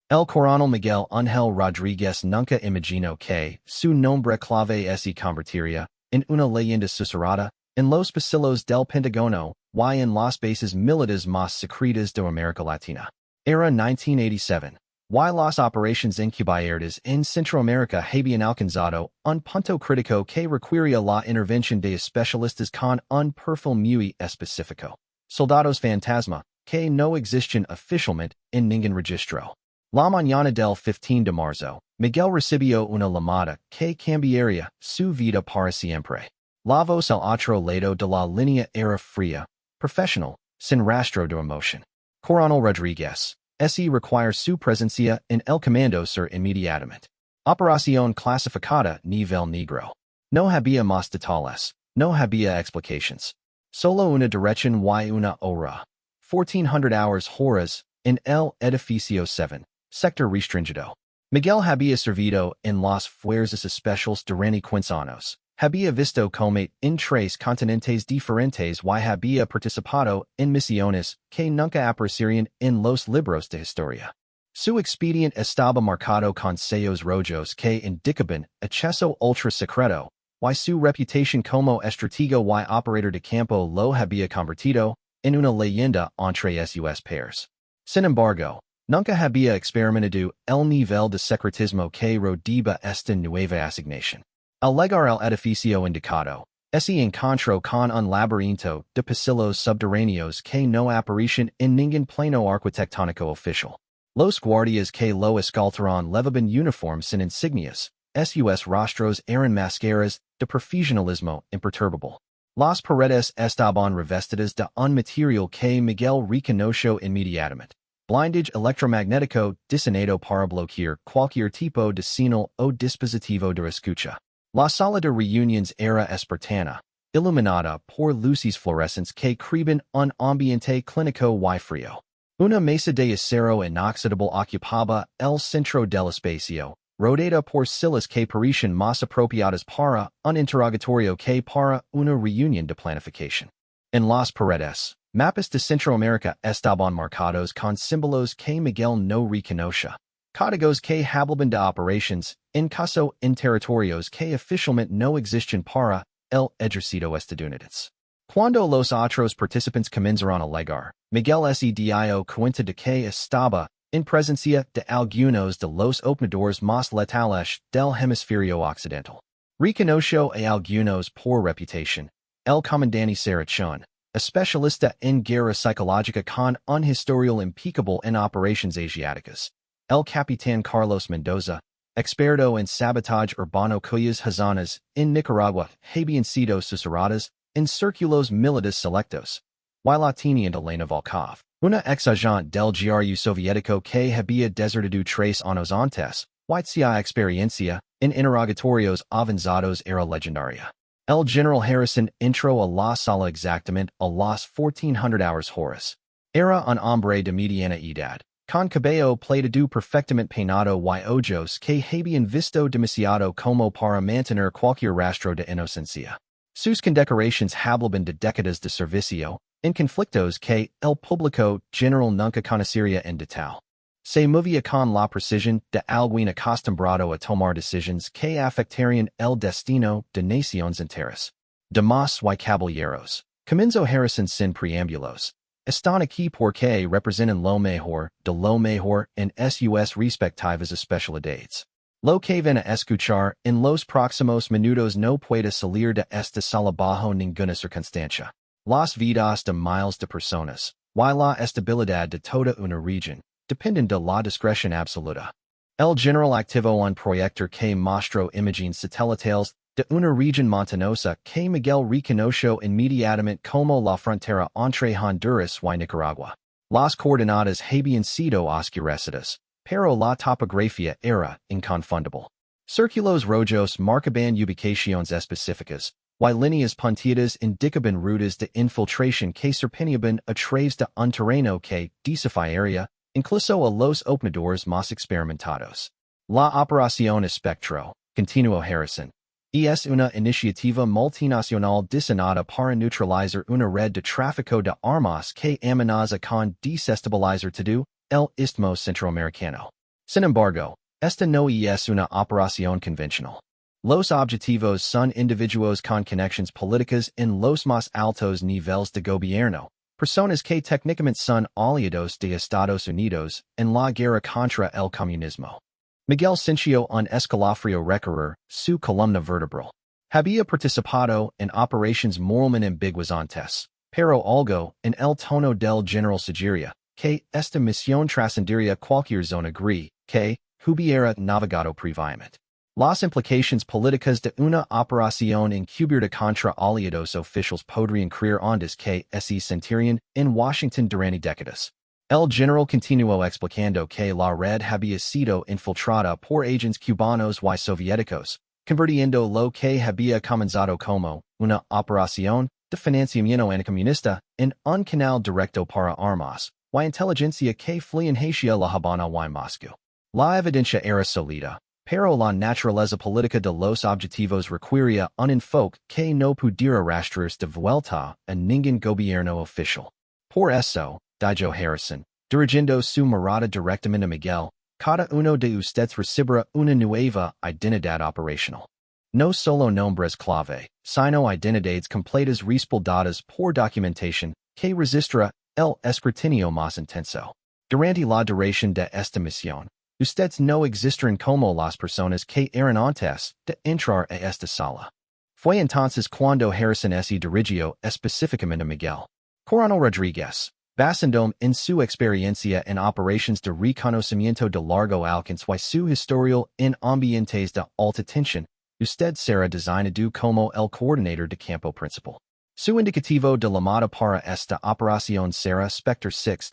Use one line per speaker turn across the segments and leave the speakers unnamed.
El Coronel Miguel Ángel Rodríguez nunca imaginó que su nombre clave se convertiría en una leyenda susurrada en los pasillos del Pentágono y en las bases militares más secretas de América Latina. Era 1987. Y las operaciones encubiertas en Centroamérica habían alcanzado un punto crítico que requería la intervención de especialistas con un perfil muy específico. Soldados fantasma, que no existían oficialmente en ningún registro. La mañana del 15 de marzo, Miguel recibió una llamada que cambiaría su vida para siempre. La voz al otro lado de la línea era fría, profesional, sin rastro de emoción. Coronel Rodríguez, se require su presencia en el comando sur inmediatamente. Operación clasificada nivel negro. No había más detalles, no había explications. Solo una dirección y una hora. 1400 horas, en el edificio 7. Sector restringido. Miguel había servido en las fuerzas especiales durante 15 años. Había visto como en 3 continentes diferentes y había participado en misiones que nunca aparecerían en los libros de historia. Su expediente estaba marcado con sellos rojos que indicaban acceso ultra secreto, y su reputación como estratega y operador de campo lo había convertido en una leyenda entre sus pares. Sin embargo, nunca había experimentado el nivel de secretismo que rodeaba esta nueva asignación. Al llegar al edificio indicado, se encontró con un laberinto de pasillos subterráneos que no aparecían en ningún plano arquitectónico oficial. Los guardias que lo escoltaron llevaban uniform sin insignias, sus rostros eran máscaras de profesionalismo imperturbable. Las paredes estaban revestidas de un material que Miguel reconoció inmediatamente. Blindage electromagnético diseñado para bloquear cualquier tipo de señal o dispositivo de escucha. La sala de reuniones era espartana, iluminada por luces fluorescentes que creaban un ambiente clínico y frío. Una mesa de acero inoxidable ocupaba el centro del espacio, rodeada por sillas que parecían más apropiadas para un interrogatorio que para una reunión de planificación. En las paredes, mapas de Centroamérica estaban marcados con símbolos que Miguel no reconocía. Códigos que hablaban de operaciones, en caso en territorios que oficialmente no existen para el ejército estadounidense. Cuando los otros participantes comenzaron a llegar, Miguel se dio cuenta de que estaba en presencia de algunos de los operadores más letales del hemisferio occidental. Reconoció a algunos por reputación. El comandante Sarachón, especialista en guerra psicológica con un historial impecable en operaciones asiáticas. El capitán Carlos Mendoza, experto en sabotaje urbano cuyas hazanas en Nicaragua habían sido susurradas en círculos militares selectos. Y la teniente Elena Volkov, una ex agente del GRU soviético que había desertado 3 años antes, y su experiencia en interrogatorios avanzados era legendaria. El general Harrison entró a la sala exactamente a las 1400 horas. Era un hombre de mediana edad, con cabello plateado perfectamente peinado y ojos que habían visto demasiado como para mantener cualquier rastro de inocencia. Sus condecoraciones hablaban de décadas de servicio, en conflictos que el público general nunca conocería en detalle. Se movía con la precisión de alguien acostumbrado a tomar decisiones que afectarían el destino de naciones enteras. Damas y caballeros, comenzó Harrison sin preámbulos. Están aquí porque representan lo mejor de lo mejor en sus respectivas especialidades. Lo que van a escuchar en los próximos minutos no puede salir de esta sala bajo ninguna circunstancia. Las vidas de miles de personas, y la estabilidad de toda una región, dependen de la discreción absoluta. El general activó un proyector que mostró imágenes satelitales de una región montanosa que Miguel reconoció inmediatamente como la frontera entre Honduras y Nicaragua. Las coordenadas habían sido oscurecidas, pero la topografía era inconfundible. Círculos rojos marcaban ubicaciones específicas, y líneas punteadas indicaban rutas de infiltración que serpeneaban a través de un terreno que desafiaría incluso a los operadores más experimentados. La operación Spectre, continuó Harrison, es una iniciativa multinacional diseñada para neutralizar una red de tráfico de armas que amenaza con desestabilizar todo el istmo centroamericano. Sin embargo, esta no es una operación convencional. Los objetivos son individuos con conexiones políticas en los más altos niveles de gobierno, personas que técnicamente son aliados de Estados Unidos en la guerra contra el comunismo. Miguel sintió un escalofrío recorrer su columna vertebral. Había participado en operaciones moralmente ambiguas antes, pero algo en el tono del general sugería que esta misión trascendería cualquier zona gris que hubiera navegado previamente. Las implicaciones políticas de una operación encubierta contra aliados oficiales podrían crear ondas que se sentirían en Washington durante décadas. El general continuó explicando que la red había sido infiltrada por agentes cubanos y soviéticos, convirtiendo lo que había comenzado como una operación de financiamiento anticomunista en un canal directo para armas y inteligencia que fluían hacia La Habana y Moscú. La evidencia era sólida, pero la naturaleza política de los objetivos requería un enfoque que no pudiera rastrearse de vuelta en ningún gobierno oficial. Por eso, dijo Harrison, dirigiendo su mirada directamente a Miguel, cada uno de ustedes recibirá una nueva identidad operacional. No solo nombres clave, sino identidades completas respaldadas por documentación que resistirá el escrutinio más intenso. Durante la duración de esta misión, ustedes no existirán como las personas que eran antes de entrar a esta sala. Fue entonces cuando Harrison se dirigió específicamente a Miguel. Coronel Rodríguez, basando en su experiencia en operaciones de reconocimiento de largo alcance y su historial en ambientes de alta tensión, usted será designado como el coordinador de campo principal. Su indicativo de llamada para esta operación será Spectre Six.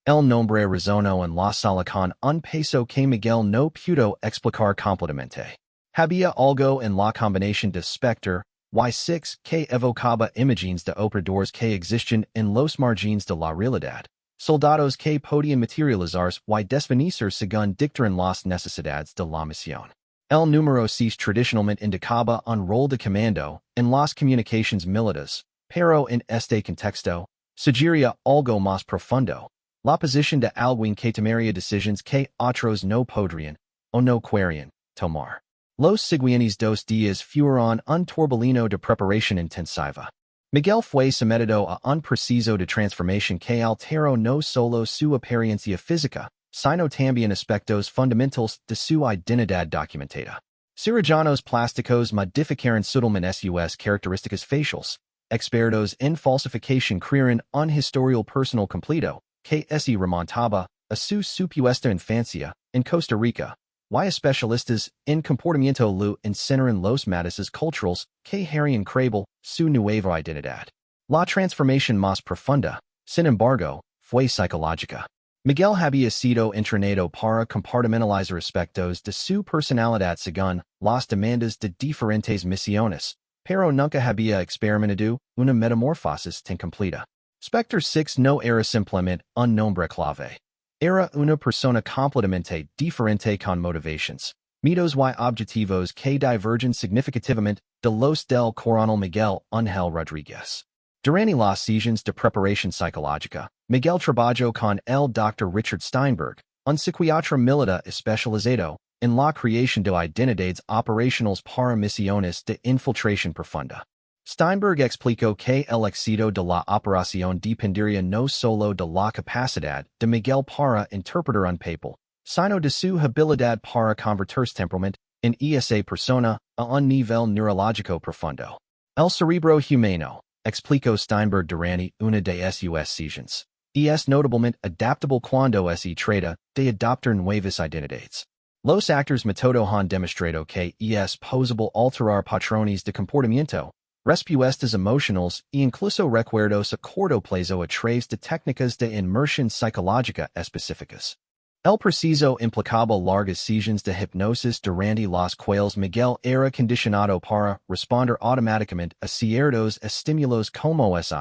El nombre resonó en la sala con un peso que Miguel no pudo explicar completamente. Había algo en la combinación de Spectre y Six que evocaba imágenes de operadores que existen en los márgenes de la realidad, soldados que podían materializarse y desvanecer según dictaran las necesidades de la misión. El número 6 tradicionalmente indicaba un rol de comando en las comunicaciones militares, pero en este contexto, sugería algo más profundo, la posición de alguien que tomaría decisiones que otros no podrían, o no querían, tomar. Los siguientes 2 días fueron un torbellino de preparación intensiva. Miguel fue sometido a un proceso de transformación que alteró no solo su apariencia física, sino también aspectos fundamentales de su identidad documentada. Cirujanos plásticos modificaron sutilmente sus características faciales. Expertos en falsificación crearon un historial personal completo que se remontaba a su supuesta infancia en Costa Rica, y especialistas en comportamiento lo enseñaron los matices culturales que harían creíble su nueva identidad. La transformación más profunda, sin embargo, fue psicológica. Miguel había sido entrenado para compartimentalizar aspectos de su personalidad según las demandas de diferentes misiones, pero nunca había experimentado una metamorfosis tan completa. Spectre Six no era simplemente un nombre clave. Era una persona completamente diferente con motivations, mitos y objetivos que divergen significativamente de los del coronel Miguel Ángel Rodríguez. Durante las sesiones de preparación psicológica, Miguel trabajó con el Dr. Richard Steinberg, un psiquiatra militar especializado en la creación de identidades operacionales para misiones de infiltración profunda. Steinberg explicó que el éxito de la operación dependería no solo de la capacidad de Miguel para interpretar un papel, sino de su habilidad para convertirse temporalmente en esa persona a un nivel neurológico profundo. El cerebro humano, explicó Steinberg durante una de sus sesiones, es notablemente adaptable cuando se trata de adoptar nuevas identidades. Los actores método han demostrado que es posible alterar patrones de comportamiento, respuestas emocionales e incluso recuerdos a corto plazo a través de técnicas de inmersión psicológica específicas. El proceso implicaba largas sesiones de hipnosis durante las cuales Miguel era condicionado para responder automáticamente a ciertos estímulos como si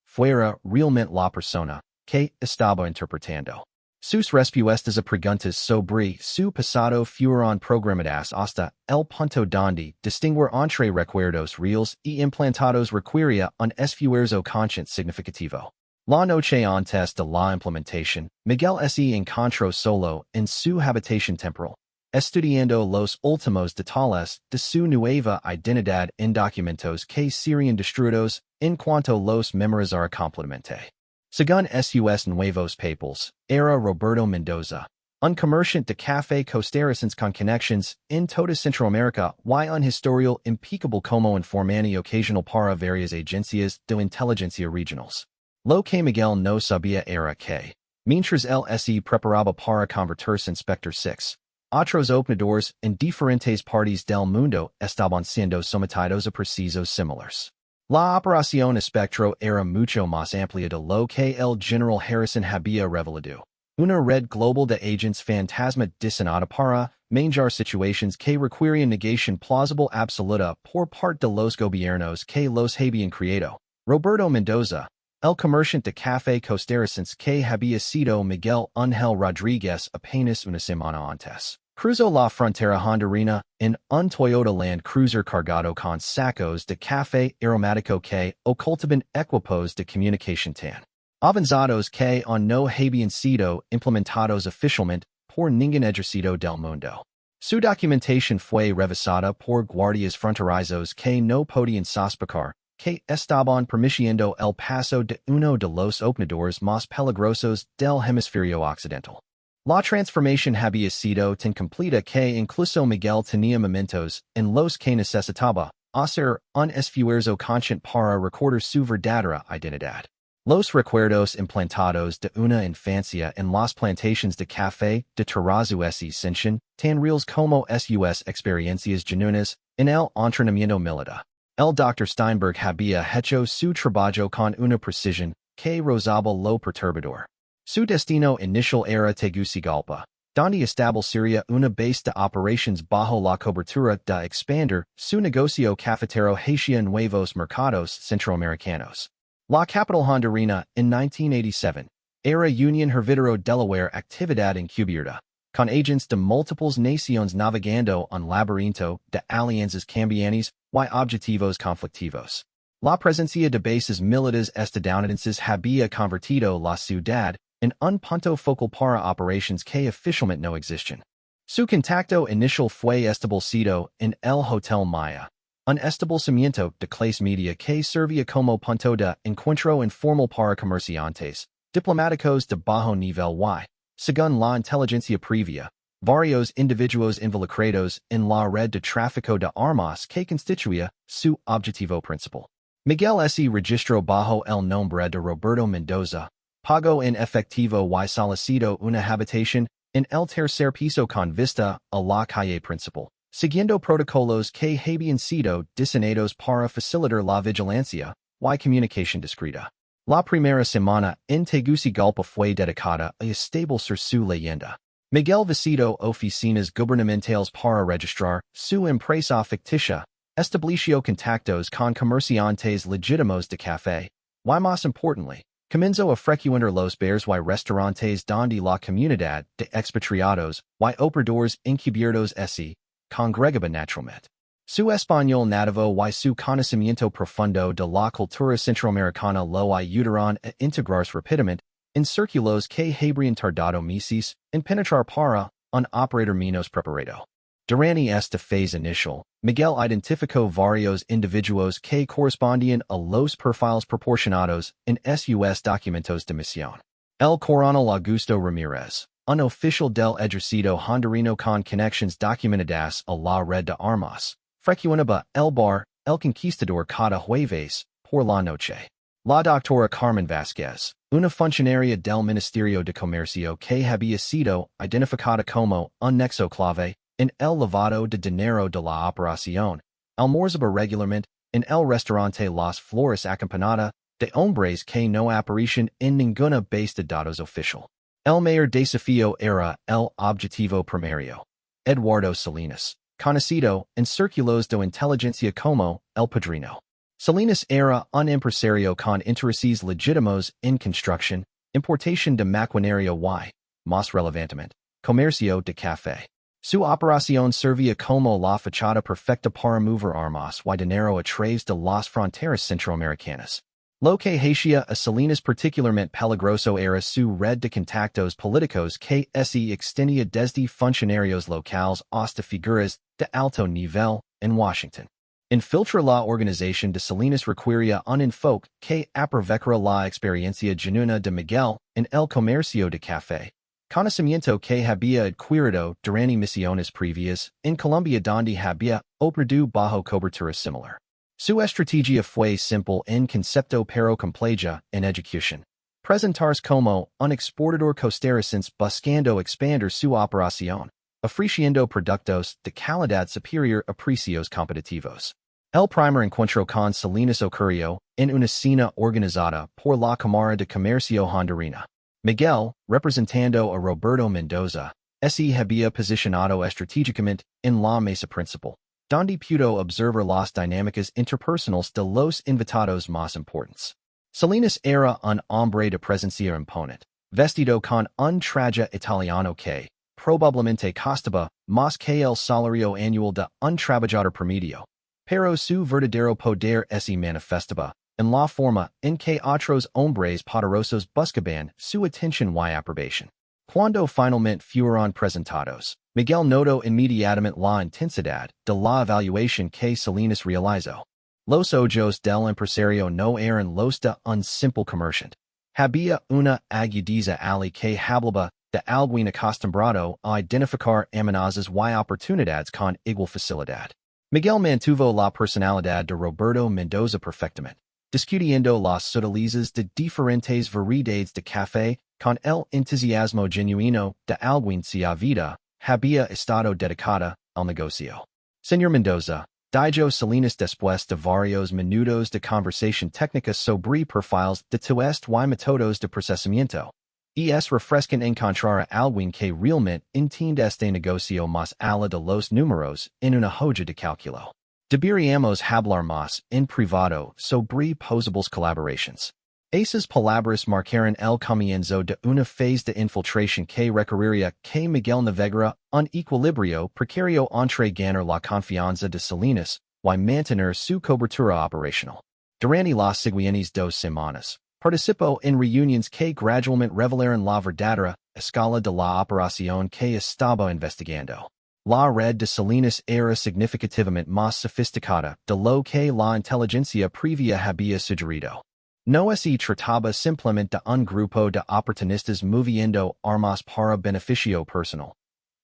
fuera realmente la persona que estaba interpretando. Sus respuestas a preguntas sobre su pasado fueron programadas hasta el punto donde distinguir entre recuerdos reales y implantados requería un esfuerzo consciente significativo. La noche antes de la implementación, Miguel se encontró solo en su habitación temporal, estudiando los últimos detalles de su nueva identidad en documentos que serían destruidos en cuanto los memorizara completamente. Según sus nuevos papeles, era Roberto Mendoza, un comerciante de café costarricense con conexiones en toda Centroamérica y un historial impecable como informante ocasional para varias agencias de inteligencia regionales. Lo que Miguel no sabía era que, mientras él se preparaba para convertirse en Spectre Six, otros operadores en diferentes partes del mundo estaban siendo sometidos a procesos similares. La operación Espectro era mucho más amplia de lo que el general Harrison había revelado. Una red global de agents fantasma diseñada para manejar situaciones que requerían negación plausible absoluta por parte de los gobiernos que los habían creado. Roberto Mendoza, el comerciante de café costarricense que había sido Miguel Ángel Rodríguez apenas una semana antes, cruzó la frontera hondureña en un Toyota Land Cruiser cargado con sacos de café aromático que ocultaban equipos de comunicación tan avanzados que no habían sido implementados oficialmente por ningún ejército del mundo. Su documentación fue revisada por guardias fronterizos que no podían sospechar que estaban permitiendo el paso de uno de los operadores más peligrosos del hemisferio occidental. La transformación había sido tan completa que incluso Miguel tenía momentos en los que necesitaba hacer un esfuerzo consciente para recordar su verdadera identidad. Los recuerdos implantados de una infancia en las plantaciones de café de terrazo sienten tan reales como sus experiencias genuinas en el entrenamiento militar. El Dr. Steinberg había hecho su trabajo con una precisión que rozaba lo perturbador. Su destino inicial era Tegucigalpa, donde establecería una base de operations bajo la cobertura de expandir su negocio cafetero hacia nuevos mercados centroamericanos. La capital hondureña, en 1987, era Union Hervidero Delaware actividad encubierta, con agents de múltiples naciones navegando un laberinto de alianzas cambiantes y objetivos conflictivos. La presencia de bases militares estadounidenses había convertido la ciudad en un punto focal para operations que oficialmente no existen. Su contacto inicial fue establecido en el Hotel Maya, un establecimiento de clase media que servía como punto de encuentro informal para comerciantes, diplomáticos de bajo nivel y, según la inteligencia previa, varios individuos involucrados en la red de tráfico de armas que constituía su objetivo principal. Miguel se registró bajo el nombre de Roberto Mendoza, pagó en efectivo y solicitó una habitación en el tercer piso con vista a la calle principal, siguiendo protocolos que habían sido diseñados para facilitar la vigilancia y comunicación discreta. La primera semana en Tegucigalpa fue dedicada a establecer su leyenda. Miguel visitó oficinas gubernamentales para registrar su empresa ficticia, estableció contactos con comerciantes legítimos de café, y más importantly, comenzó a frecuentar los bares y restaurantes donde la comunidad de expatriados y operadores encubiertos se congregaba naturalmente. Su español nativo y su conocimiento profundo de la cultura centroamericana lo ayudaron a integrarse rápidamente en círculos que habrían tardado meses en penetrar para un operador menos preparado. Durante esta fase inicial, Miguel identificó varios individuos que correspondían a los perfiles proporcionados en sus documentos de misión. El coronel Augusto Ramírez, un oficial del ejército hondureño con conexiones documentadas a la red de armas, frecuentaba el bar El Conquistador cada jueves por la noche. La doctora Carmen Vázquez, una funcionaria del Ministerio de Comercio que había sido identificada como un nexo clave en el lavado de dinero de la operación, almorzaba regularmente en el restaurante Las Flores acompañada de hombres que no aparecían en ninguna base de datos oficial. El mayor desafío era el objetivo primario. Eduardo Salinas, conocido en círculos de inteligencia como El Padrino. Salinas era un empresario con intereses legítimos en construcción, importación de maquinaria y, más relevantemente, comercio de café. Su operación servía como la fachada perfecta para mover armas y dinero a través de las fronteras centroamericanas. Lo que hacia a Salinas particularmente peligroso era su red de contactos políticos que se extendía desde funcionarios locales hasta figuras de alto nivel en Washington. Infiltrar la organización de Salinas requería un enfoque que aprovechara la experiencia genuina de Miguel en el comercio de café, conocimiento que había adquirido durante misiones previas en Colombia donde había operado bajo cobertura similar. Su estrategia fue simple en concepto pero compleja en ejecución. Presentarse como un exportador costarricense buscando expandir su operación, ofreciendo productos de calidad superior a precios competitivos. El primer encuentro con Salinas ocurrió en una cena organizada por la Cámara de Comercio Hondureña. Miguel, representando a Roberto Mendoza, se había posicionado estratégicamente en la mesa principal, donde pudo observar las dinámicas interpersonales de los invitados más importantes. Salinas era un hombre de presencia imponente, vestido con un traje italiano que, probablemente costaba más que el salario anual de un trabajador promedio, pero su verdadero poder se manifestaba en la forma en que otros hombres poderosos buscaban su atención y aprobación. Cuando finalmente fueron presentados, Miguel notó inmediatamente la intensidad de la evaluación que Salinas realizó. Los ojos del empresario no eran los de un simple comerciante. Había una agudeza ali que hablaba de alguien acostumbrado a identificar amenazas y oportunidades con igual facilidad. Miguel mantuvo la personalidad de Roberto Mendoza perfectamente, discutiendo las sutilezas de diferentes variedades de café con el entusiasmo genuino de alguien cuya vida había estado dedicada al negocio. Señor Mendoza, dijo Salinas después de varios minutos de conversación técnica sobre perfiles de test y métodos de procesamiento. Es refrescante encontrar a alguien que realmente entiende este negocio más allá de los números en una hoja de cálculo. Deberíamos hablar más en privado sobre posibles colaborations. Esas palabras marcaron el comienzo de una fase de infiltración que requeriría que Miguel navegara un equilibrio precario entre ganar la confianza de Salinas y mantener su cobertura operacional. Durante las siguientes 2 semanas, participó en reuniones que gradualmente revelaron la verdadera escala de la operación que estaba investigando. La red de Salinas era significativamente más sofisticada de lo que la inteligencia previa había sugerido. No se trataba simplemente de un grupo de oportunistas moviendo armas para beneficio personal.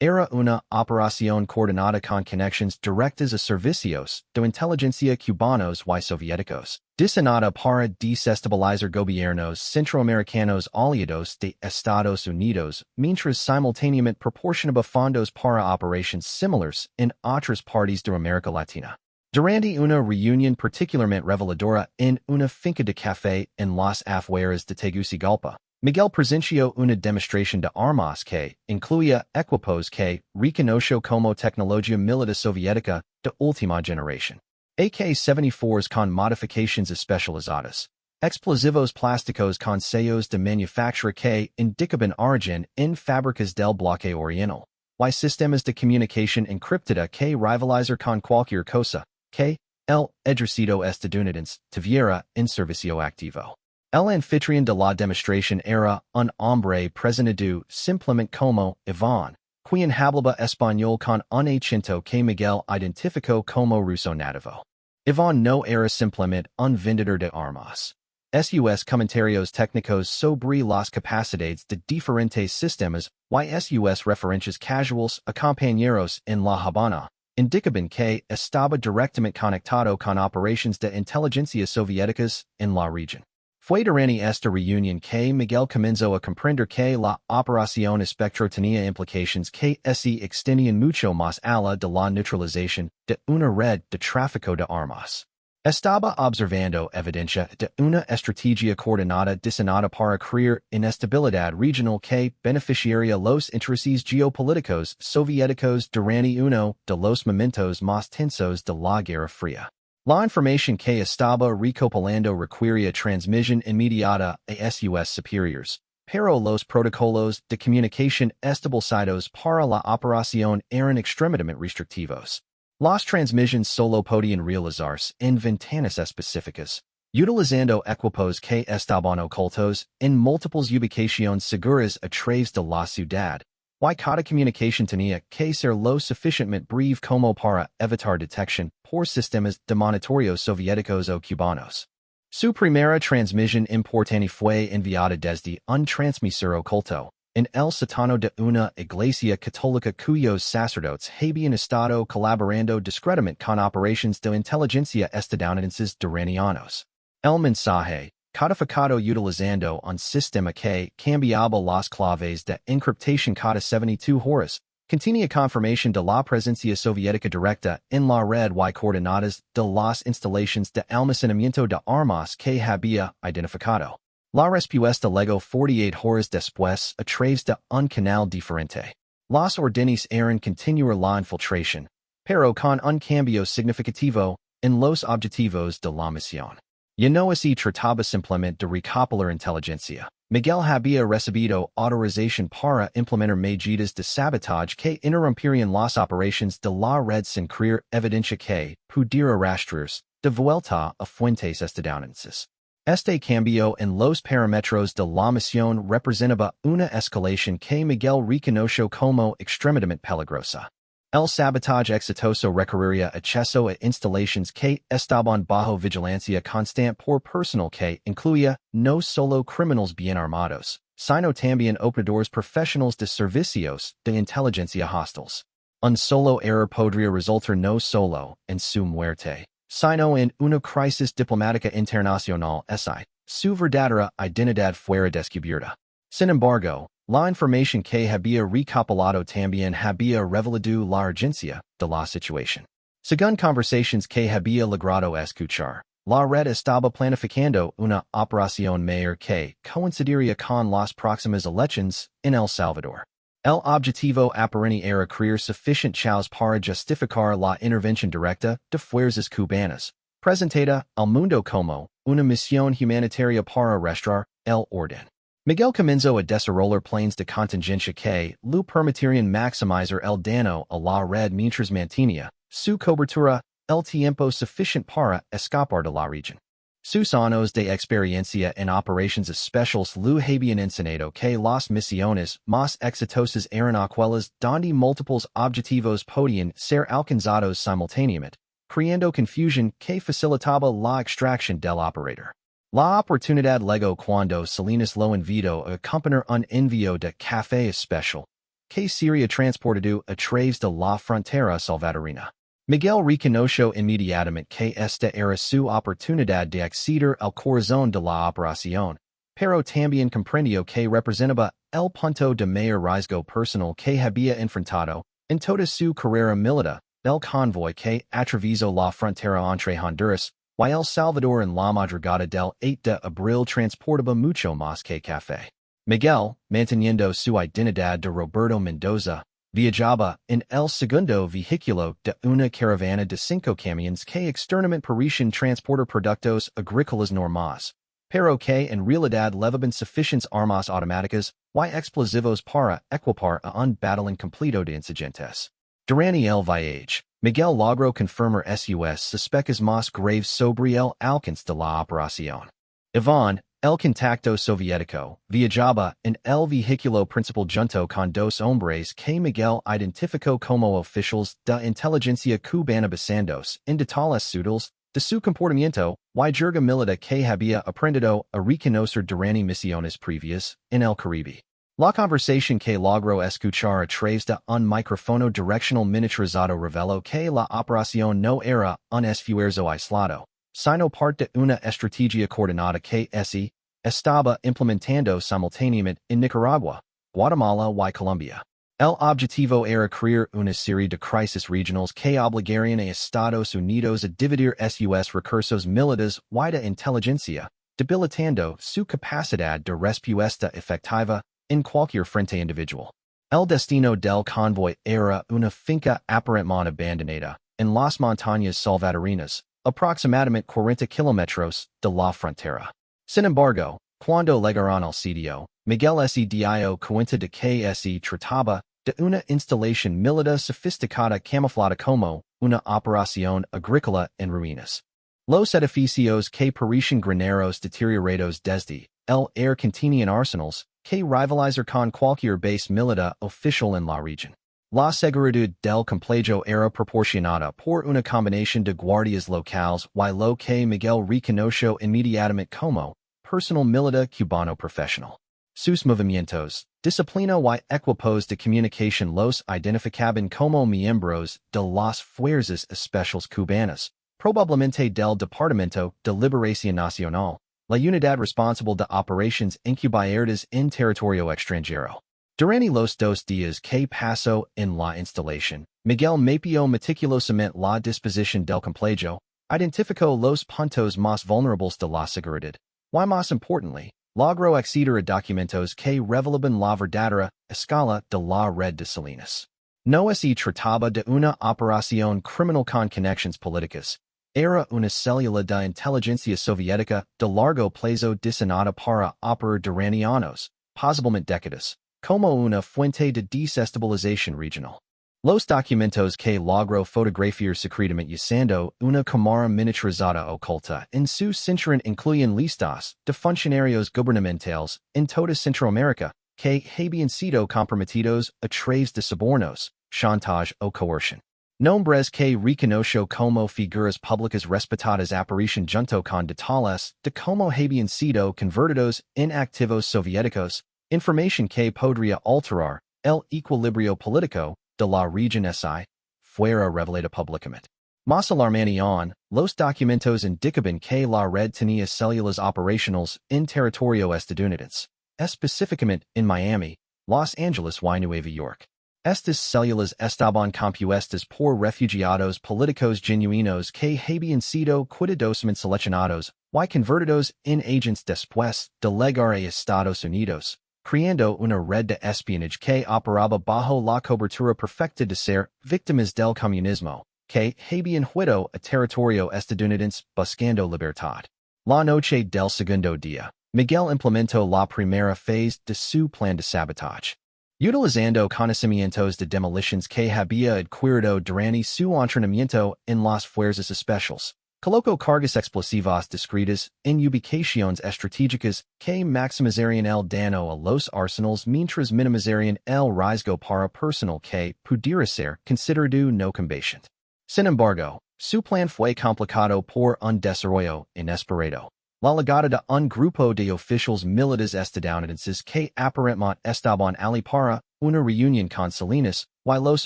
Era una operación coordinada con conexiones directas a servicios de inteligencia cubanos y soviéticos, diseñada para desestabilizar gobiernos centroamericanos aliados de Estados Unidos, mientras simultáneamente proporcionaba fondos para operaciones similares en otras partes de América Latina. Durante una reunión particularmente reveladora en una finca de café en las afueras de Tegucigalpa, Miguel presenció una demostración de armas que incluía equipos que reconoció como tecnología militar soviética de última generación. AK-74s con modificaciones especializadas, explosivos plásticos con sellos de manufactura que indicaban origen en fábricas del bloque oriental, y sistemas de comunicación encriptada que rivalizar con cualquier cosa que el ejército estadounidense tuviera en servicio activo. El anfitrión de la demostración era un hombre presentado simplemente como Iván, quien hablaba español con un acento que Miguel identificó como ruso nativo. Iván no era simplemente un vendedor de armas. Sus comentarios técnicos sobre las capacidades de diferentes sistemas y sus referencias casuales a compañeros en La Habana indicaban que estaba directamente conectado con operaciones de inteligencia soviéticas en la región. Fue durante esta reunión que Miguel comenzó a comprender que la operación Spectre tenía implicaciones que se extendían mucho más allá de la neutralización de una red de tráfico de armas. Estaba observando evidencia de una estrategia coordinada diseñada para crear inestabilidad regional que beneficiaría los intereses geopolíticos soviéticos durante uno de los momentos más tensos de la Guerra Fría. La información que estaba recopilando requería transmisión inmediata a sus superiores, pero los protocolos de comunicación establecidos para la operación eran extremadamente restrictivos. Las transmisiones solo podían realizarse en ventanas específicas, Utilizando equipos que estaban ocultos en múltiples ubicaciones seguras a través de la ciudad, y cada comunicación tenía que ser lo suficientemente breve como para evitar detección por sistemas de monitoreo soviéticos o cubanos. Su primera transmisión importante fue enviada desde un transmisor oculto, en el sótano de una iglesia católica cuyos sacerdotes habían estado colaborando discretamente con operaciones de inteligencia estadounidenses durante años. El mensaje, codificado utilizando un sistema que cambiaba las claves de encriptación cada 72 horas, contenía confirmación de la presencia soviética directa en la red y coordenadas de las instalaciones de almacenamiento de armas que había identificado. La respuesta llegó 48 horas después a través de un canal diferente. Las órdenes eran continuar la infiltración, pero con un cambio significativo en los objetivos de la misión. Ya no se trataba simplemente de recopilar inteligencia. Miguel había recibido autorización para implementar medidas de sabotaje que interrumpirían las operaciones de la red sin crear evidencia que pudiera rastrearse de vuelta a fuentes estadounidenses. Este cambio en los parámetros de la misión representaba una escalación que Miguel reconoció como extremadamente peligrosa. El sabotaje exitoso requeriría acceso a instalaciones que estaban bajo vigilancia constante por personal que incluía no solo criminales bien armados, sino también operadores profesionales de servicios de inteligencia hostiles. Un solo error podría resultar no solo en su muerte, sino en una crisis diplomática internacional si su verdadera identidad fuera descubierta. Sin embargo, la información que había recopilado también había revelado la urgencia de la situación. Según conversaciones que había logrado escuchar, la red estaba planificando una operación mayor que coincidiría con las próximas elecciones en El Salvador. El objetivo aparente era crear suficient chaos para justificar la intervención directa de fuerzas cubanas, presentada al mundo como una misión humanitaria para restaurar el orden. Miguel comenzó a desarrollar planes de contingencia que lo permitirían maximizar el daño a la red mientras mantenía su cobertura el tiempo suficiente para escapar de la región. Sus años de experiencia en operaciones especiales lo habían enseñado que las misiones más exitosas eran aquellas donde múltiples objetivos podían ser alcanzados simultáneamente, creando confusión que facilitaba la extracción del operador. La oportunidad llegó cuando Salinas lo invitó a acompañar un envío de café especial, que sería transportado a través de la frontera salvadoreña. Miguel reconoció inmediatamente que esta era su oportunidad de acceder al corazón de la operación, pero también comprendió que representaba el punto de mayor riesgo personal que había enfrentado en toda su carrera militar, el convoy que atravesó la frontera entre Honduras y El Salvador en la madrugada del 8 de abril transportaba mucho más que café. Miguel, manteniendo su identidad de Roberto Mendoza, viajaba en el segundo vehículo de una caravana de 5 camiones que externamente parecían transportar productos agrícolas normales, pero que en realidad llevaban suficientes armas automáticas y explosivos para equipar a un batallón completo de insurgentes. Durante el viaje, Miguel logró confirmar sus sospechas más graves sobre el alcance de la operación. Iván, el contacto soviético, viajaba en el vehículo principal junto con 2 hombres que Miguel identificó como oficiales de inteligencia cubana basándose en detalles sutiles de su comportamiento y jerga militar que había aprendido a reconocer durante misiones previas en el Caribe. La conversación que logró escuchar a través de un micrófono direccional miniaturizado reveló que la operación no era un esfuerzo aislado, sino parte de una estrategia coordinada que se estaba implementando simultáneamente en Nicaragua, Guatemala y Colombia. El objetivo era crear una serie de crisis regionales que obligarían a Estados Unidos a dividir sus recursos militares y de inteligencia, debilitando su capacidad de respuesta efectiva en cualquier frente individual. El destino del convoy era una finca aparentemente abandonada en las montañas salvadoreñas, aproximadamente 40 kilómetros de la frontera. Sin embargo, cuando llegaron al sitio, Miguel se dio cuenta de que se trataba de una instalación militar sofisticada camuflada como una operación agrícola en ruinas. Los edificios que parecen graneros deteriorados desde el air contienen arsenales que rivalizar con cualquier base militar oficial en la región. La seguridad del complejo era proporcionada por una combinación de guardias locales y lo que Miguel reconoció inmediatamente como personal militar cubano profesional. Sus movimientos, disciplina y equipos de comunicación los identificaban como miembros de las fuerzas especiales cubanas, probablemente del Departamento de Liberación Nacional, la unidad responsable de operaciones encubiertas en territorio extranjero. Durante los 2 días que pasó en la instalación, Miguel mapeó meticulosamente la disposición del complejo, identificó los puntos más vulnerables de la seguridad, y más importantly, logró acceder a documentos que revelaban la verdadera escala de la red de Salinas. No se trataba de una operación criminal con conexiones políticas, era una célula de inteligencia soviética de largo plazo diseñada para operar durante años, posiblemente décadas, como una fuente de desestabilización regional. Los documentos que logró fotografiar secretamente usando una cámara miniaturizada oculta en su cinturón incluyen listas de funcionarios gubernamentales en toda Centroamérica que habían sido comprometidos a través de sobornos, chantage o coerción. Nombres que reconoció como figuras públicas respetadas aparecen junto con detalles de cómo habían sido convertidos en activos soviéticos, información que podría alterar el equilibrio político de la región si fuera revelada públicamente. Más alarmante aún, los documentos indicaban que la red tenía células operacionales en territorio estadounidense, específicamente en Miami, Los Angeles y Nueva York. Estas células estaban compuestas por refugiados políticos genuinos que habían sido cuidadosamente seleccionados y convertidos en agentes después de llegar a Estados Unidos, creando una red de espionaje que operaba bajo la cobertura perfecta de ser víctimas del comunismo, que habían huido a territorio estadounidense buscando libertad. La noche del segundo día, Miguel implementó la primera fase de su plan de sabotaje. Utilizando conocimientos de demoliciones que había adquirido durante su entrenamiento en las fuerzas especiales, colocó cargas explosivas discretas en ubicaciones estratégicas que maximizarían el daño a los arsenales mientras minimizarían el riesgo para personal que pudiera ser considerado no combatiente. Sin embargo, su plan fue complicado por un desarrollo inesperado. La llegada de un grupo de oficiales militares estadounidenses que aparentemente estaban allí para una reunión con Salinas y los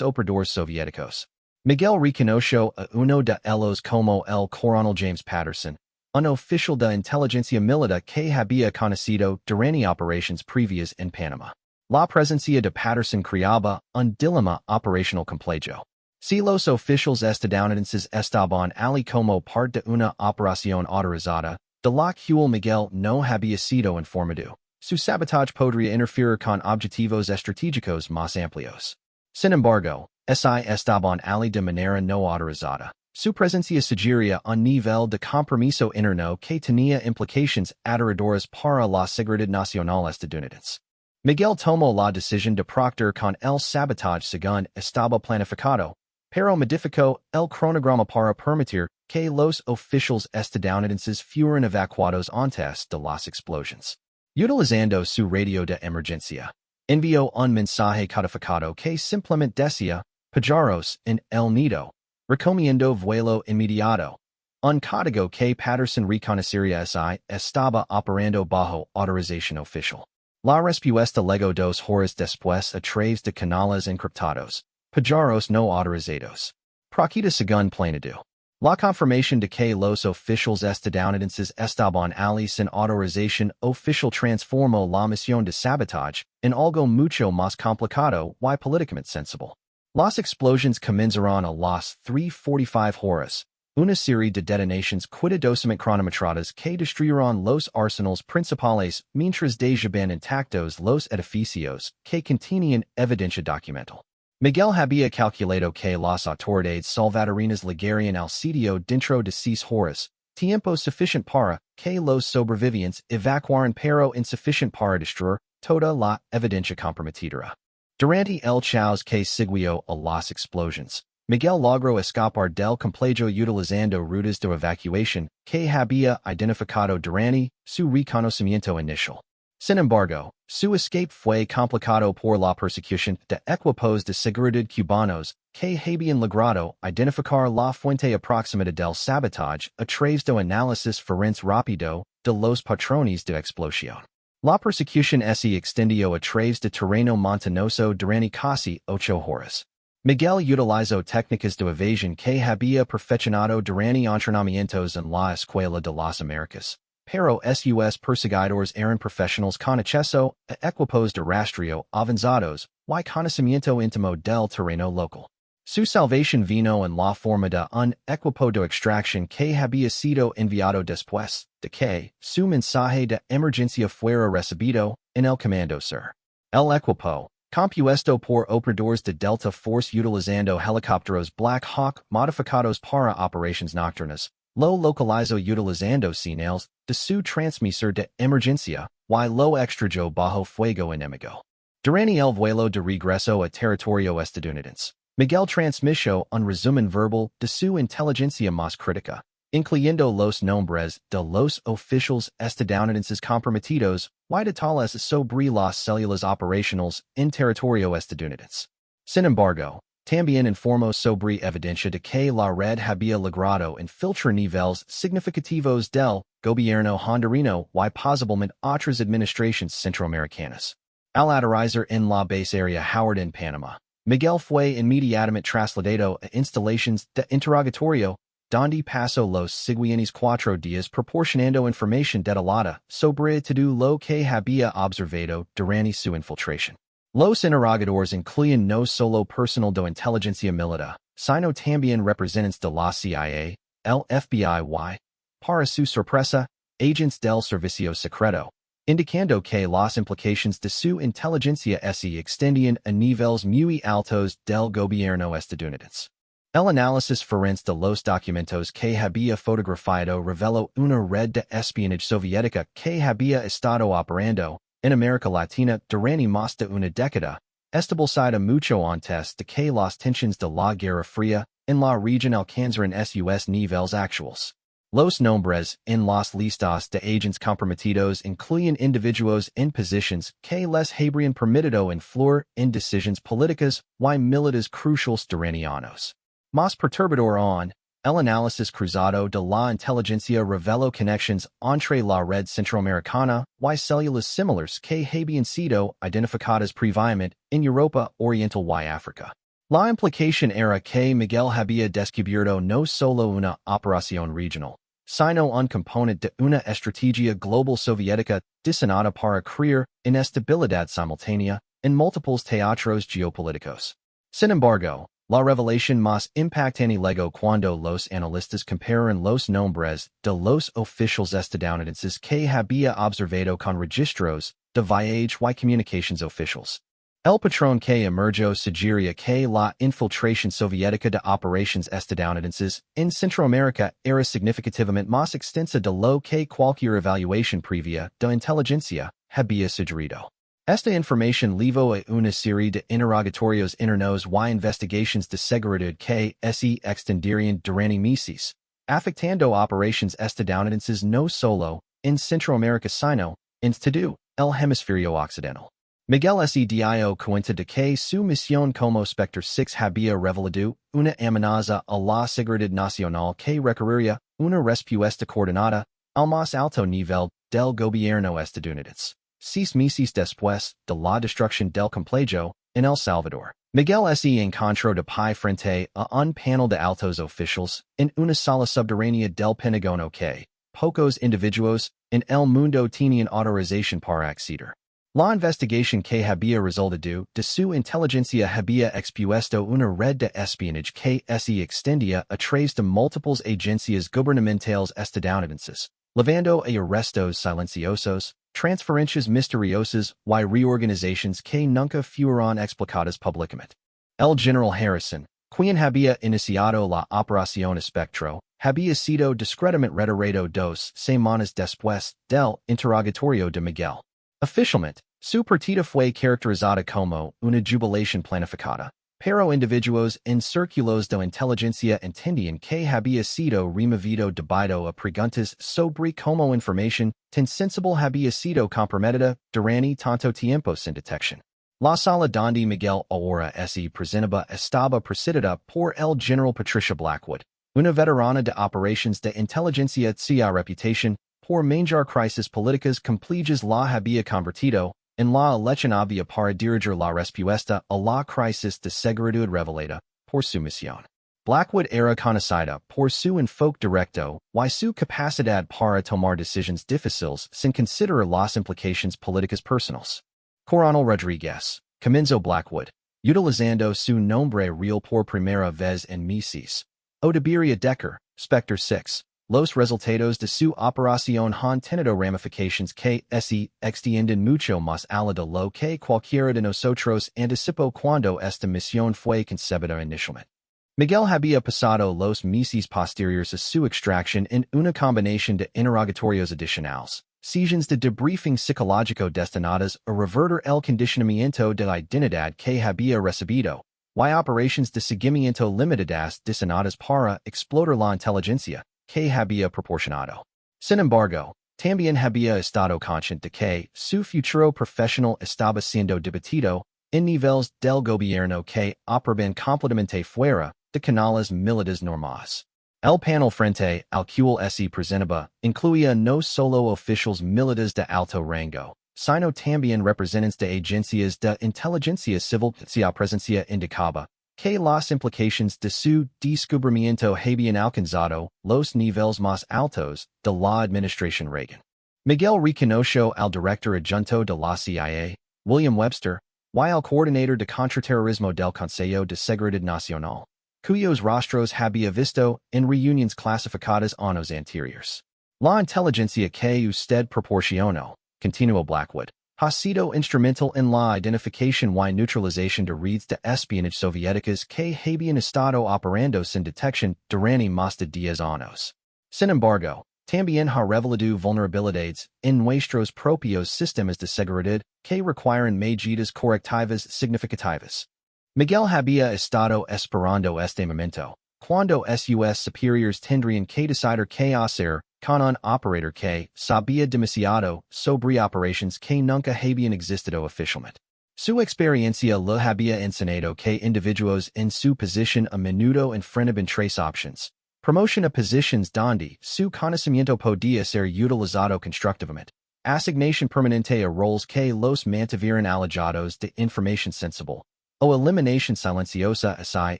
operadores soviéticos. Miguel reconoció a uno de ellos como el coronel James Patterson, un oficial de inteligencia militar que había conocido durante operaciones previas en Panamá. La presencia de Patterson creaba un dilema operacional complejo. Si los oficiales estadounidenses estaban allí como parte de una operación autorizada, de la cual Miguel no había sido informado, su sabotaje podría interferir con objetivos estratégicos más amplios. Sin embargo, si estaban allí de manera no autorizada, su presencia sugería un nivel de compromiso interno que tenía implicaciones aterradoras para la seguridad nacional estadounidense. Miguel tomó la decisión de proceder con el sabotaje según estaba planificado, pero modificó el cronograma para permitir que los oficiales estadounidenses fueran evacuados antes de las explosiones. Utilizando su radio de emergencia, envió un mensaje codificado que simplemente decía, "Pajaros en el nido, recomiendo vuelo inmediato", un código que Patterson reconocería si estaba operando bajo autorización oficial. La respuesta llegó 2 horas después a través de canales encriptados, pajaros no autorizados. Proquita según planeado. La confirmación de que los oficiales estadounidenses estaban allí sin autorización oficial transformó la misión de sabotaje en algo mucho más complicado y políticamente sensible. Las explosiones comenzaron a las 3:45 horas, una serie de detonaciones cuidadosamente cronometradas que destruyeron los arsenales principales mientras dejaban intactos los edificios que contenían evidencia documental. Miguel había calculado que las autoridades salvadoreñas llegarían al sitio dentro de 6 horas, tiempo suficiente para que los sobrevivientes evacuaran pero insuficiente para destruir toda la evidencia comprometida. Durante el caos que siguió a las explosiones, Miguel logró escapar del complejo utilizando rutas de evacuación que había identificado durante su reconocimiento inicial. Sin embargo, su escape fue complicado por la persecución de equipos de seguridad cubanos que habían logrado identificar la fuente aproximada del sabotaje a través de análisis forense rápido de los patrones de explosión. La persecución se extendió a través de terreno montañoso durante casi 8 horas. Miguel utilizó técnicas de evasión que había perfeccionado durante entrenamientos en la Escuela de las Américas, pero sus perseguidores eran profesionales con acceso a equipos de rastreo avanzados y conocimiento íntimo del terreno local. Su salvación vino en la forma de un equipo de extracción que había sido enviado después de que su mensaje de emergencia fuera recibido en el Comando Sur. El equipo, compuesto por operadores de Delta Force utilizando helicópteros Black Hawk modificados para operaciones nocturnas, lo localizó utilizando señales de su transmisor de emergencia y lo extrayó bajo fuego enemigo. Durante el vuelo de regreso a territorio estadounidense, Miguel transmitió un resumen verbal de su inteligencia más crítica, incluyendo los nombres de los oficiales estadounidenses comprometidos y detalles sobre las células operacionales en territorio estadounidense. Sin embargo, también informó sobre evidencia de que la red había logrado infiltrar niveles significativos del gobierno hondureño y posiblemente otras administraciones centroamericanas. Al aterrizar en la base aérea Howard en Panamá, Miguel fue inmediatamente trasladado a instalaciones de interrogatorio, donde pasó los siguientes 4 días proporcionando información detallada sobre todo lo que había observado durante su infiltración. Los interrogadores incluyen no solo personal de inteligencia militar, sino también representantes de la CIA, el FBI y, para su sorpresa, agents del servicio secreto, indicando que las implicaciones de su inteligencia se extendían a niveles muy altos del gobierno estadounidense. El análisis forense de los documentos que había fotografiado reveló una red de espionaje soviética que había estado operando en América Latina durante más de una década, establecida mucho antes de que las tensiones de la Guerra Fría en la región alcanzaran sus niveles actuales. Los nombres en las listas de agents comprometidos incluyen individuos en posiciones que les habrían permitido influir en decisiones políticas y militares cruciales durante años. Más perturbador aún, el análisis cruzado de la inteligencia reveló conexiones entre la red centroamericana y células similares que habían sido identificadas previamente en Europa Oriental y África. La implicación era que Miguel había descubierto no solo una operación regional, sino un componente de una estrategia global soviética diseñada para crear inestabilidad simultánea en múltiples teatros geopolíticos. Sin embargo, la revelación más impactante llegó cuando los analistas compararon los nombres de los oficiales estadounidenses que había observado con registros de viaje y comunicaciones oficiales. El patrón que emergió sugería que la infiltración soviética de operaciones estadounidenses en Centroamérica era significativamente más extensa de lo que cualquier evaluación previa de inteligencia había sugerido. Esta información llevó a una serie de interrogatorios internos y investigaciones de seguridad que se extenderían durante meses, afectando operaciones estadounidenses no solo en Centroamérica sino en todo el hemisferio occidental. Miguel se dio cuenta de que su misión como Spectre Six había revelado una amenaza a la seguridad nacional que requeriría una respuesta coordinada al más alto nivel del gobierno estadounidense. 6 meses después de la destrucción del complejo en El Salvador, Miguel se encontró de pie frente a un panel de altos oficiales en una sala subterránea del Pentágono que pocos individuos en el mundo tenían autorización para acceder. La investigación que había resultado de su inteligencia había expuesto una red de espionaje que se extendía a través de múltiples agencias gubernamentales estadounidenses, llevando a arrestos silenciosos, transferencias misteriosas y reorganizaciones que nunca fueron explicadas públicamente. El general Harrison, quien había iniciado la operación Spectro, había sido discretamente retirado 2 semanas después del interrogatorio de Miguel. Oficialmente, su partida fue caracterizada como una jubilación planificada, pero individuos en círculos de inteligencia entienden que había sido removido debido a preguntas sobre como información tan sensible había sido comprometida durante tanto tiempo sin detección. La sala donde Miguel ahora se presentaba estaba presidida por el general Patricia Blackwood, una veterana de operations de inteligencia cuya reputación por manejar crisis políticas complejas la había convertido en la elección obvia para dirigir la respuesta a la crisis de seguridad revelada por su misión. Blackwood era conocida por su enfoque directo y su capacidad para tomar decisiones difíciles sin considerar las implicaciones políticas personales. Coronel Rodríguez comenzó Blackwood, utilizando su nombre real por primera vez en meses. O debería decir, Spectre Six. Los resultados de su operación han tenido ramificaciones que se extienden mucho más allá de lo que cualquiera de nosotros anticipó cuando esta misión fue concebida inicialmente. Miguel había pasado los meses posteriores a su extracción en una combinación de interrogatorios adicionales, sesiones de debriefing psicológico destinadas a revertir el condicionamiento de la identidad que había recibido, y operaciones de seguimiento limitadas diseñadas para explotar la inteligencia que había proporcionado. Sin embargo, también había estado consciente de que su futuro profesional estaba siendo debatido en niveles del gobierno que operaban completamente fuera de canales militares normales. El panel frente al cual se presentaba incluía no solo oficiales militares de alto rango, sino también representantes de agencias de inteligencia civil cuya presencia indicaba que las implicaciones de su descubrimiento habían alcanzado los niveles más altos de la administración Reagan. Miguel reconoció al director adjunto de la CIA, William Webster, y al coordinador de contraterrorismo del Consejo de Seguridad Nacional, cuyos rostros había visto en reuniones clasificadas años anteriores. La inteligencia que usted proporcionó, continuó Blackwood, ha sido instrumental en la identificación y neutralización de redes de espionaje soviéticas que habían estado operando sin detección durante más de 10 años. Sin embargo, también ha revelado vulnerabilidades en nuestros propios sistemas de seguridad que requieren medidas correctivas significativas. Miguel había estado esperando este momento, cuando sus superiores tendrían que decidir qué hacer con un operator que sabía demasiado sobre operaciones que nunca habían existido oficialmente. Su experiencia le había enseñado que individuos en su posición a menudo enfrentaban tres opciones: promoción a posiciones donde su conocimiento podía ser utilizado constructivamente, asignación permanente a roles que los mantuvieran alejados de información sensible, o eliminación silenciosa si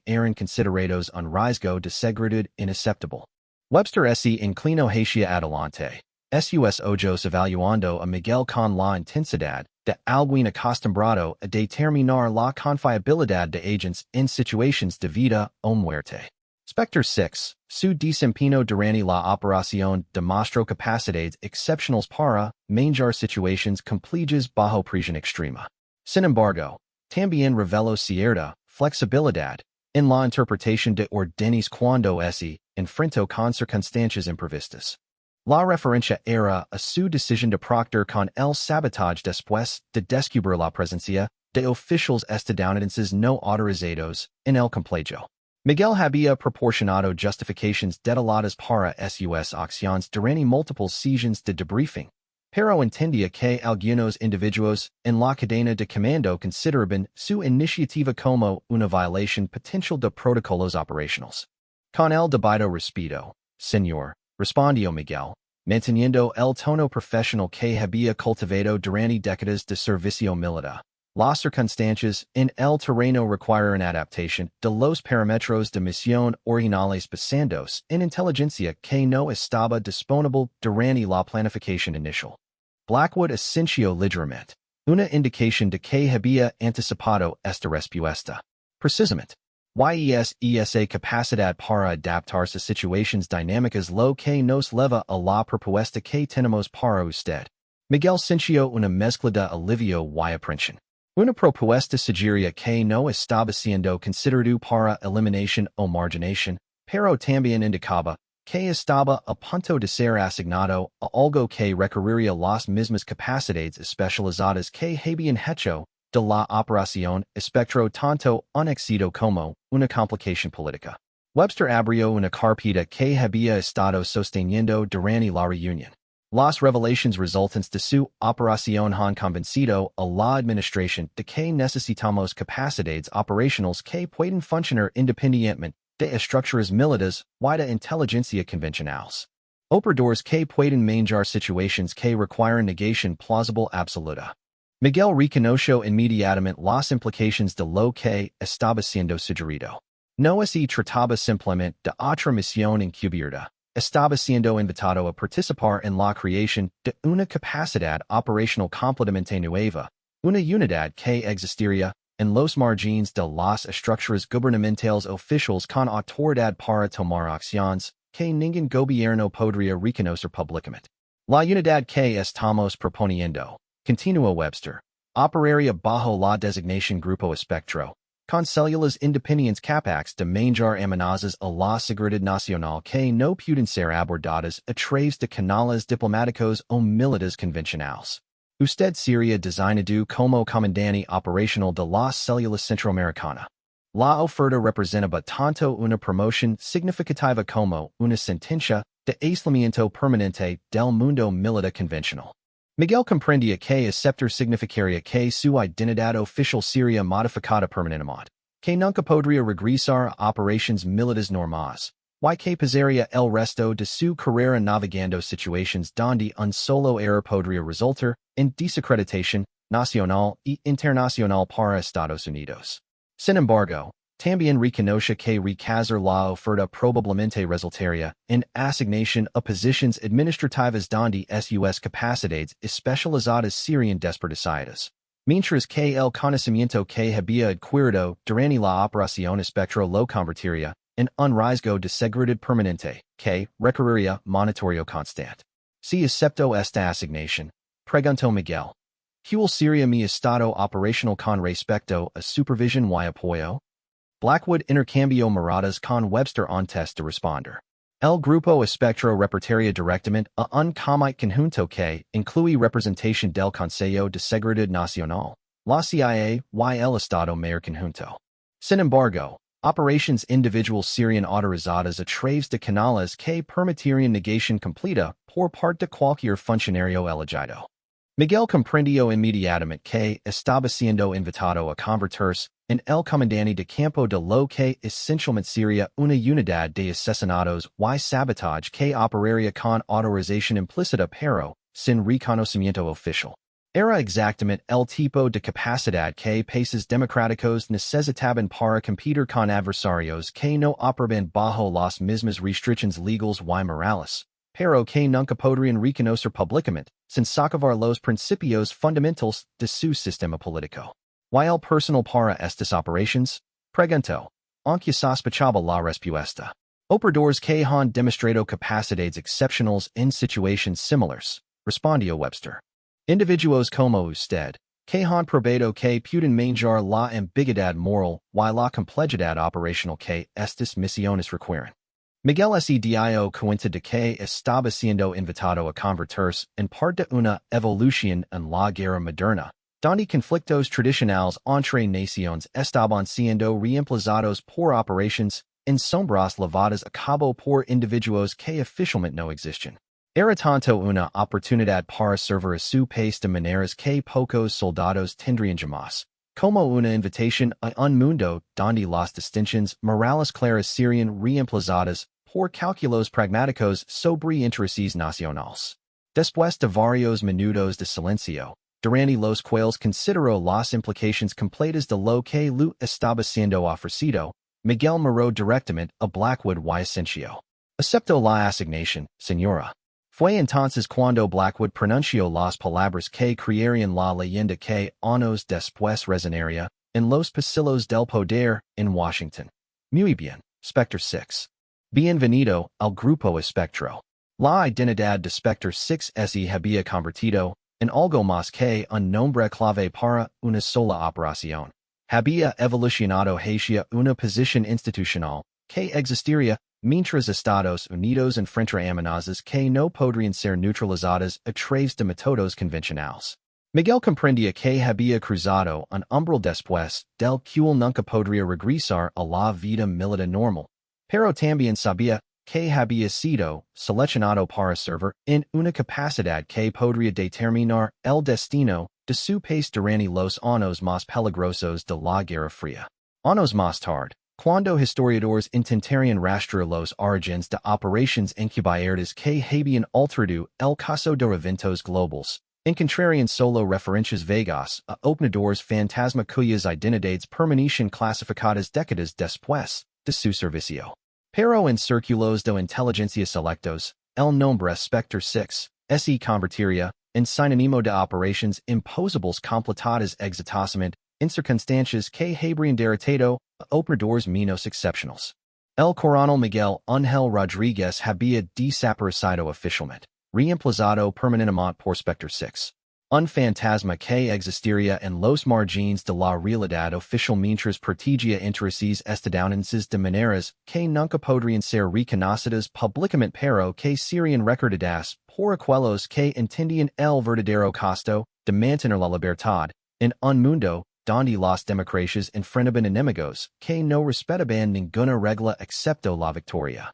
eran considerados un riesgo de seguridad inaceptable. Webster se inclinó hacia adelante, sus ojos evaluando a Miguel con la intensidad de alguien acostumbrado a determinar la confiabilidad de agents en situaciones de vida o muerte. Spectre Six, su desempeño durante la operación demostró capacidades excepcionales para manejar situaciones complejas bajo presión extrema. Sin embargo, también reveló cierta flexibilidad en la interpretación de órdenes cuando se enfrentó con circunstancias imprevistas. La referencia era a su decisión de proceder con el sabotaje después de descubrir la presencia de oficiales estadounidenses no autorizados en el complejo. Miguel había proporcionado justificaciones detalladas para sus acciones durante múltiples sesiones de debriefing, pero entendía que algunos individuos en la cadena de comando consideraban su iniciativa como una violación potencial de protocolos operacionales. Con el debido respeto, señor, respondió Miguel, manteniendo el tono profesional que había cultivado durante décadas de servicio militar. Las circunstancias en el terreno requieren adaptación de los parámetros de misión originales basándose en inteligencia que no estaba disponible durante la planificación inicial. Blackwood asintió ligeramente, una indicación de que había anticipado esta respuesta. Precisamente, esa capacidad para adaptarse a situaciones dinámicas lo que nos lleva a la propuesta que tenemos para usted. Miguel sintió una mezcla de alivio y aprensión. Una propuesta sugería que no estaba siendo considerado para eliminación o marginación, pero también indicaba que estaba a punto de ser asignado a algo que requeriría las mismas capacidades especializadas que habían hecho de la operación espectro tanto un éxito como una complicación política. Webster abrió una carpeta que había estado sosteniendo durante la reunión. Las revelaciones resultantes de su operación han convencido a la administración de que necesitamos capacidades operacionales que puedan funcionar independientemente de estructuras militares y de inteligencia convencionales. Operadores que pueden manejar situaciones que requieren negación plausible absoluta. Miguel reconoció inmediatamente las implicaciones de lo que estaba siendo sugerido. No se trataba simplemente de otra misión encubierta. Estaba siendo invitado a participar en la creación de una capacidad operacional completamente nueva, una unidad que existiría en los márgenes de las estructuras gubernamentales oficiales con autoridad para tomar acciones que ningún gobierno podría reconocer públicamente. La unidad que estamos proponiendo, continuó Webster, operaría bajo la designación Grupo Espectro, con células independientes capaces de manejar amenazas a la seguridad nacional que no pueden ser abordadas a través de canales diplomáticos o militares convencionales. Usted sería designado como comandante operacional de las células centroamericana. La oferta representaba tanto una promoción significativa como una sentencia de aislamiento permanente del mundo militar convencional. Miguel comprendía que aceptar significaría que su identidad oficial sería modificada permanentemente, que nunca podría regresar a operaciones militares normales, y que pasaría el resto de su carrera navegando situaciones donde un solo error podría resultar en desacreditación nacional y internacional para Estados Unidos. Sin embargo, también reconoce que rechazar la oferta probablemente resultaría en asignación a posiciones administrativas donde sus capacidades especializadas serían desperdiciadas, mientras que el conocimiento que había adquirido durante la operación espectro lo convertiría en un riesgo de seguridad permanente que requeriría monitoreo constante. Si acepto esta asignación, preguntó Miguel, ¿cuál sería mi estado operacional con respecto a supervisión y apoyo? Blackwood intercambió miradas con Webster antes de responder. El Grupo Espectro reportaría directamente a un comité conjunto que incluye representación del Consejo de Seguridad Nacional, la CIA y el Estado Mayor Conjunto. Sin embargo, operaciones individuales serían autorizadas a través de canales que permitirían negación completa por parte de cualquier funcionario elegido. Miguel comprendió inmediatamente que estaba siendo invitado a convertirse en el comandante de campo de lo que esencialmente sería una unidad de asesinatos y sabotaje que operaría con autorización implícita pero sin reconocimiento oficial. Era exactamente el tipo de capacidad que países democráticos necesitaban para competir con adversarios que no operaban bajo las mismas restricciones legales y morales, pero que nunca podrían reconocer públicamente, sin socavar los principios fundamentales de su sistema político. ¿Y el personal para estas operaciones? Preguntó, aunque sospechaba la respuesta. Operadores que han demostrado capacidades excepcionales en situaciones similares, respondió Webster. Individuos como usted, que han probado que pueden manejar la ambiguidad moral y la complejidad operacional que estas misiones requieren. Miguel se dio cuenta de que estaba siendo invitado a convertirse en parte de una evolución en la guerra moderna, donde conflictos tradicionales entre naciones estaban siendo reemplazados por operaciones en sombras llevadas a cabo por individuos que oficialmente no existen. Era tanto una oportunidad para servir a su país de maneras que pocos soldados tendrían jamás, como una invitación a un mundo donde las distinciones morales claras serían reemplazadas por cálculos pragmáticos sobre intereses nacionales. Después de varios minutos de silencio, durante los cuales consideró las implicaciones completas de lo que le estaba siendo ofrecido, Miguel miró directamente a Blackwood y asenció. Aceptó la asignación, señora. Fue entonces cuando Blackwood pronunció las palabras que crearían la leyenda que años después resonaría en los pasillos del poder en Washington. Muy bien, Spectre Six. Bienvenido al Grupo Espectro. La identidad de Spectre Six se había convertido en algo más que un nombre clave para una sola operación. Había evolucionado hacia una posición institucional que existiría mientras Estados Unidos enfrentara amenazas que no podrían ser neutralizadas a través de métodos convencionales. Miguel comprendía que había cruzado un umbral después del cual nunca podría regresar a la vida militar normal, pero también sabía que había sido seleccionado para servir en una capacidad que podría determinar el destino de su país durante los años más peligrosos de la Guerra Fría. Años más tarde, cuando historiadores intentarían rastrear los orígenes de operaciones encubiertas que habían alterado el caso de eventos globales, encontrarían solo referencias vagas a operadores fantasma cuyas identidades permanecen clasificadas décadas después de su servicio. Pero en círculos de inteligencia selectos, el nombre Spectre Six se convertiría en sinónimo de operaciones imposibles completadas exitosamente en circunstancias que habrían derrotado a operadores menos excepcionales. El coronel Miguel Ángel Rodríguez había desaparecido oficialmente, reemplazado permanentemente por Spectre Six, un fantasma que existiría en los margines de la realidad oficial mientras protegía intereses estadounidenses de maneras que nunca podrían ser reconocidas públicamente pero que serían recordadas por aquellos que entendían el verdadero costo de mantener la libertad en un mundo donde las democracias enfrentaban enemigos que no respetaban ninguna regla excepto la victoria.